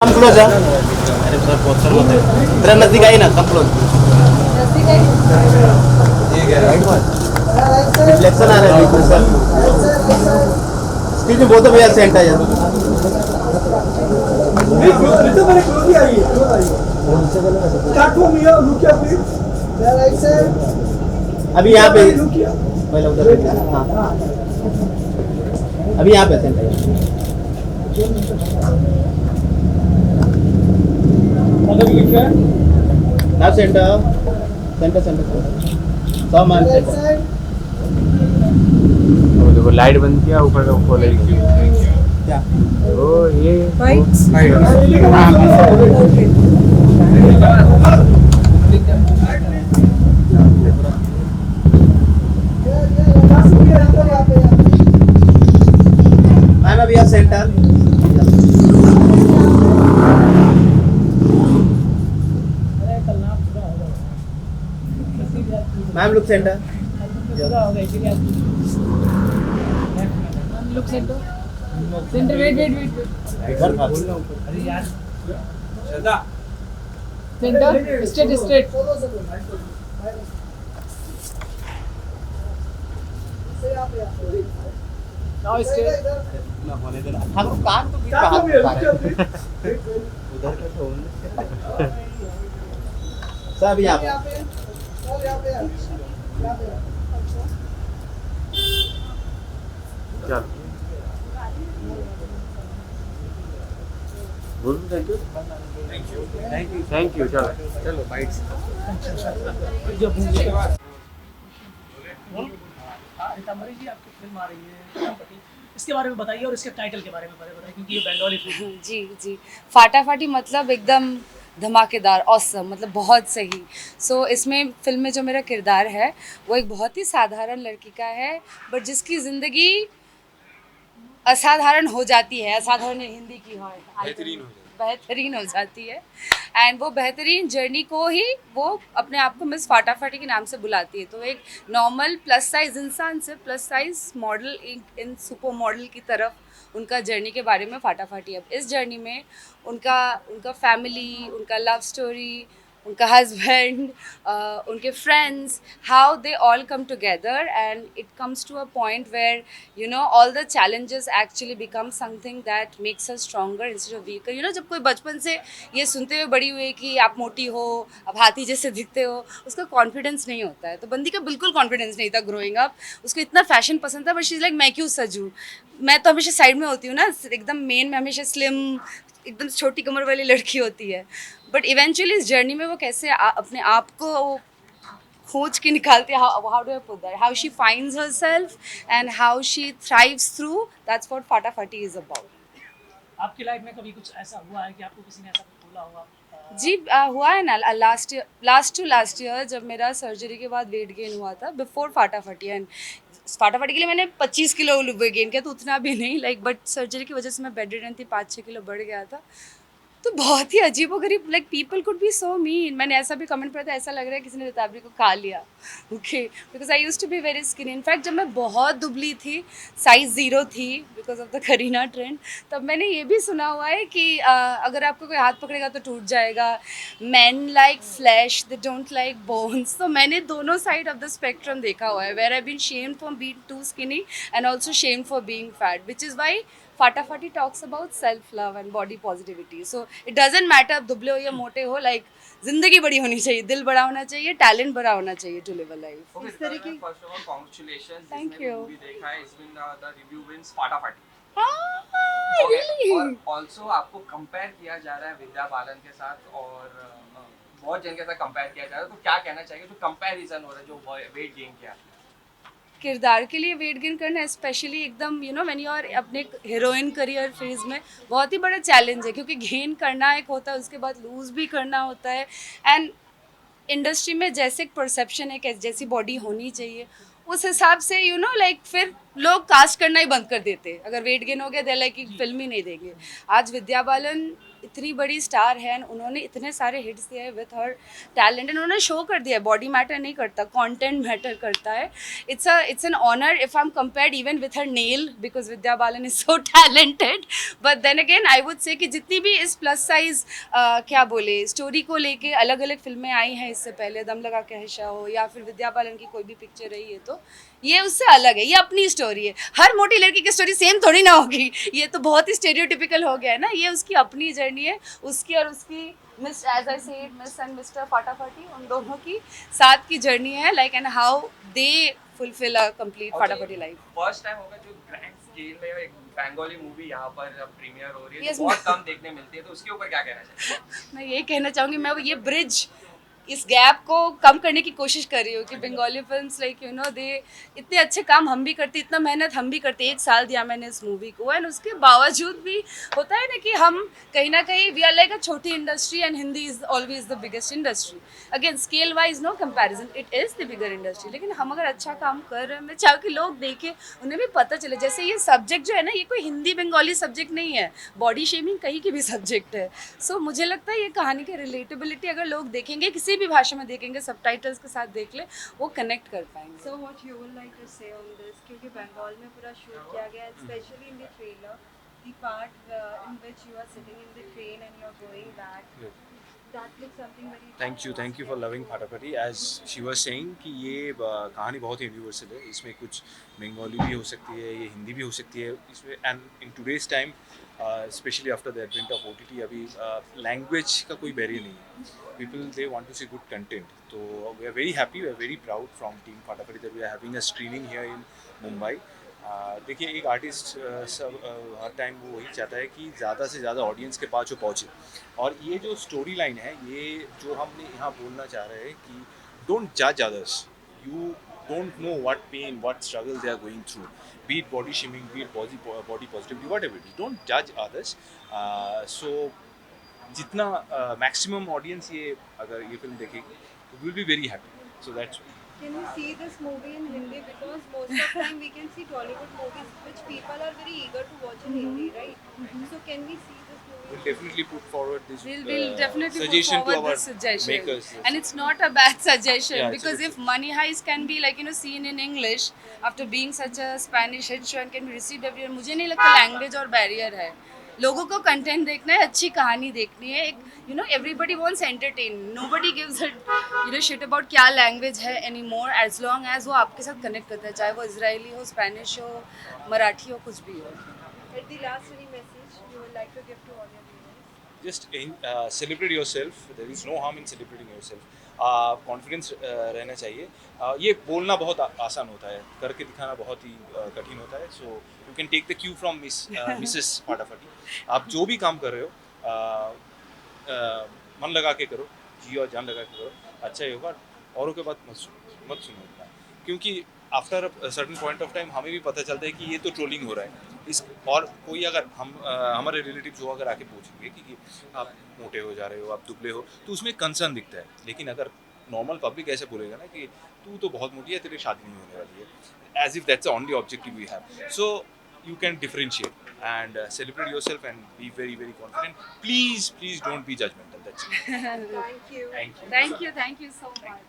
Come close है। अरे sir poster मत है, तेरा नजदीक आई ना, कम क्लोज। ठीक है, राइट वन रिफ्लेक्शन आ रहा है बिल्कुल सर। स्क्रीन में बहुत भैया सेंट है यार। तो मेरे क्लोज ही आई है, क्लोज आई है। Start from here, look here please. Right sir. अभी यहाँ पे लुक हियर। पहले उधर देखा। हाँ अभी यहाँ पे सेंट है। मतलब ये क्या है? नाउ सेंटर सेंटर सेंटर सौ मान सेंटर। वो देखो लाइट बंद किया, ऊपर का खोले क्या ओ ये मैम अभी यहाँ centre. Ma'am look centre. Look center. Center. Wait. इधर था। अरे यार. Center. Straight. Now straight. ना होने देना। ठाकुर कान तो बीच में स्टार्ट हाथ फ्रॉम हियर, रखा लुक है। Here please. उधर का तो सर अभी यहाँ पे। चल बोल थैंक यू चलो चलो बाइट्स। रितंबरी जी आपकी फिल्म आ रही है फटाफटी, इसके बारे में बताइए और इसके टाइटल के बारे में बताइए क्योंकि ये बंगाली फिल्म है। जी फाटाफाटी मतलब एकदम धमाकेदार ऑसम, मतलब बहुत सही। सो इसमें फिल्म में जो मेरा किरदार है वो एक बहुत ही साधारण लड़की का है, बट जिसकी ज़िंदगी असाधारण हो जाती है। असाधारण हिंदी की बेहतरीन हो जाती है। एंड वो बेहतरीन जर्नी को ही वो अपने आप को मिस फाटाफाटी के नाम से बुलाती है। तो एक नॉर्मल प्लस साइज इंसान से प्लस साइज मॉडल इन सुपर मॉडल की तरफ उनका जर्नी के बारे में फाटाफाटी। अब इस जर्नी में उनका फैमिली, उनका लव स्टोरी, उनका हस्बैंड, उनके friends, how they all come together and it comes to a point where you know all the challenges actually become something that makes us stronger instead of weaker. You know जब कोई बचपन से ये सुनते हुए बड़ी हुई कि आप मोटी हो, आप हाथी जैसे दिखते हो, उसका कॉन्फिडेंस नहीं होता है। तो बंदी का बिल्कुल कॉन्फिडेंस नहीं था ग्रोइंग अप। उसको इतना फैशन पसंद था, बट शी इज़ लाइक मैं क्यों सजूँ, मैं तो हमेशा साइड में होती हूँ ना, एकदम मेन में हमेशा स्लिम एकदम छोटी कमर वाली लड़की होती है। बट इवेंचुअली इस जर्नी में वो कैसे अपने आप को खोज के निकालती है, how do I put that, how she finds herself and how she thrives through, that's what Fatafati is about. आपकी लाइफ में कभी कुछ ऐसा हुआ है कि आपको किसी ने ऐसा कुछ बोला होगा? जी हुआ है ना, लास्ट ईयर जब मेरा सर्जरी के बाद वेट गेन हुआ था बिफोर फाटाफाटी। एंड फाटाफाटी के लिए मैंने 25 किलो वेट गेन किया, तो उतना भी नहीं लाइक, बट सर्जरी की वजह से मैं बेड रिडन थी, 5-6 किलो बढ़ गया था। तो बहुत ही अजीब और गरीब, like people could be so mean. मैंने ऐसा भी कमेंट पढ़ा था, ऐसा लग रहा है किसी ने रिताबरी को खा लिया। Okay, because I used to be very skinny. In fact जब मैं बहुत दुबली थी, साइज 0 थी because of the Kareena trend, तब मैंने ये भी सुना हुआ है कि अगर आपको कोई हाथ पकड़ेगा तो टूट जाएगा। Man like flash, they don't like bones. तो मैंने दोनों साइड ऑफ द स्पेक्ट्रम देखा हुआ है, where I been shamed for being too skinny and also shamed for being fat, which is why Fatafati talks about self love and body positivity. So it doesn't matter आप दुबले हो या मोटे हो, like जिंदगी बड़ी होनी चाहिए, दिल बड़ा होना चाहिए, टैलेंट बड़ा होना चाहिए to live a life. Okay, इस तरह की first of all, congratulations. Thank जिसने भी you. movie देखा है, इसमें the review wins फाटाफाटी. हाँ, really? और also आपको compare किया जा रहा है विद्या बालन के साथ और बहुत जन के साथ compare किया जा रहा है, तो क्या कहना चाहिए जो comparison हो रहा है, जो weight gain किया? किरदार के लिए वेट गेन करना स्पेशली एकदम you know when you are अपने हीरोइन करियर फेज में बहुत ही बड़ा चैलेंज है, क्योंकि गेन करना एक होता है, उसके बाद लूज़ भी करना होता है। एंड इंडस्ट्री में जैसे एक परसेप्शन है कि जैसी बॉडी होनी चाहिए, उस हिसाब से यू नो लाइक फिर लोग कास्ट करना ही बंद कर देते। अगर वेट गेन हो गया दे लाइक फिल्म ही नहीं देंगे। आज विद्या बालन इतनी बड़ी स्टार है and उन्होंने इतने सारे हिट्स दिए हैं विथ हर टैलेंट, उन्होंने शो कर दिया है बॉडी मैटर नहीं करता, कंटेंट मैटर करता है. It's an honour if I am compared even with her nail because Vidya Balan is so talented. But then again I would say कि जितनी भी इस प्लस साइज क्या बोले स्टोरी को लेके अलग अलग फिल्में आई हैं इससे पहले, दम लगा के हर्षा हो या फिर विद्या बालन की कोई भी पिक्चर रही है, तो ये उससे अलग है, ये अपनी स्टोरी है. हर मोटी लड़की की स्टोरी सेम थोड़ी ना होगी, ये तो बहुत ही स्टेरियोटिपिकल हो गया है ना. ये उसकी अपनी जर्नी है, उसकी और उसकी miss as I said miss and mister Fatafati उन दोनों की साथ की जर्नी है. Like and how they fulfil a complete Fatafati life. First time होगा जो ग्रैंड स्केल में एक बंगाली मूवी यहाँ पर प्रीमियर हो रही है, Yes, तो बहुत कम देखने मिलती है, तो उसके ऊपर क्या कहना चाहिए? मैं ये कहना चाहूँगी, मैं ये ब्रिज इस गैप को कम करने की कोशिश कर रही हूँ कि Bengali films like you know they इतने अच्छे काम हम भी करते, इतना मेहनत हम भी करते. 1 साल दिया मैंने इस मूवी को एंड उसके बावजूद भी होता है ना कि हम कहीं ना कहीं वी आर लाइक अ छोटी industry and Hindi is always the biggest industry. Again scale wise no comparison, it is the bigger industry. लेकिन हम अगर अच्छा काम कर रहे हैं, मैं चाहूँ कि लोग देखें, उन्हें भी पता चले. जैसे ये सब्जेक्ट जो है ना, ये कोई हिंदी बंगाली सब्जेक्ट नहीं है, बॉडी शेमिंग कहीं की भी सब्जेक्ट है. सो मुझे लगता है ये कहानी की रिलेटेबिलिटी अगर लोग देखेंगे, किसी भी भाषा में देखेंगे, सबटाइटल्स के साथ देख ले, वो कनेक्ट कर पाएंगे. So what you would like to say on this? क्योंकि बंगाल में पूरा शूट किया गया, especially in the trailer, the part in which you are sitting in the train and you are going back. That looks something very. Thank you for loving Fatafati. As she was saying कि ये कहानी बहुत ही universal है. इसमें कुछ बंगाली भी हो सकती है, ये हिंदी भी हो सकती है इसमें. And in today's time specially after the advent of OTT अभी लैंग्वेज का कोई बैरियर नहीं है. People they want to see good content. So we are very happy, we are very proud from Team Fatafati that we are having a screening here in Mumbai. देखिए एक artist सब हर time वो वही चाहता है कि ज़्यादा से ज़्यादा ऑडियंस के पास वो पहुँचे. और ये जो स्टोरी लाइन है, ये जो हमने यहाँ बोलना चाह रहे हैं कि डोंट जज others, you don't know what pain, what struggles they are going through, be it body shaming, be it body positivity, whatever it is. Don't judge others. So जितना मैक्सिमम ऑडियंस ये अगर ये फिल्म देखेगी, will be very happy. So that's Can we see this movie in Hindi? Because most of the time we can see Tollywood movies which people are very eager to watch in Hindi, right? So can we see this movie? we'll definitely put forward this We'll definitely put suggestion to forward our this suggestion. makers. And it's not a bad suggestion, Yeah, because if Money Heist can be like you know seen in English after being such a Spanish hit show and can be received everywhere, मुझे नहीं लगता language और barrier है. लोगों को content देखना है, अच्छी कहानी देखनी है. You know everybody wants entertain, nobody gives it you know shit about क्या लैंग्वेज है any more, as long as वो आपके साथ कनेक्ट करता है, चाहे वो इजरायली हो, स्पेनिश हो, मराठी हो, कुछ भी हो. At the last, any message you would like to give to all your viewers? Just celebrate yourself. There is no harm in celebrating yourself. Confidence रहना चाहिए. ये बोलना बहुत आसान होता है, करके दिखाना बहुत ही कठिन होता है. So you can take the cue from Mrs Fatafati. आप जो भी काम कर रहे हो मन लगा के करो, जी और जान लगा के करो, अच्छा ही होगा. औरों के बात मत सुनो इतना, क्योंकि after a certain point of time हमें भी पता चलता है कि ये तो ट्रोलिंग हो रहा है. इस और कोई अगर हमारे रिलेटिव जो अगर आके पूछेंगे कि आप मोटे हो जा रहे हो, आप दुबले हो, तो उसमें कंसर्न दिखता है. लेकिन अगर नॉर्मल पब्लिक ऐसे बोलेगा ना कि तू तो बहुत मोटी है, तेरी शादी नहीं होने वाली है, as if that's the only objective we have. So you can differentiate and celebrate yourself and be very very confident. Please don't be judgmental. That's it. Thank you. Thank you. Thank you so much.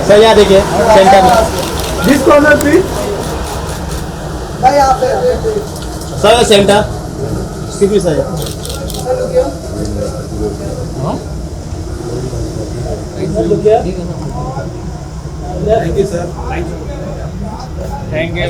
Sir यहाँ देखिए centre में. This corner, please. भाई आप sir centre कितनी sir thank you sir. Thank you.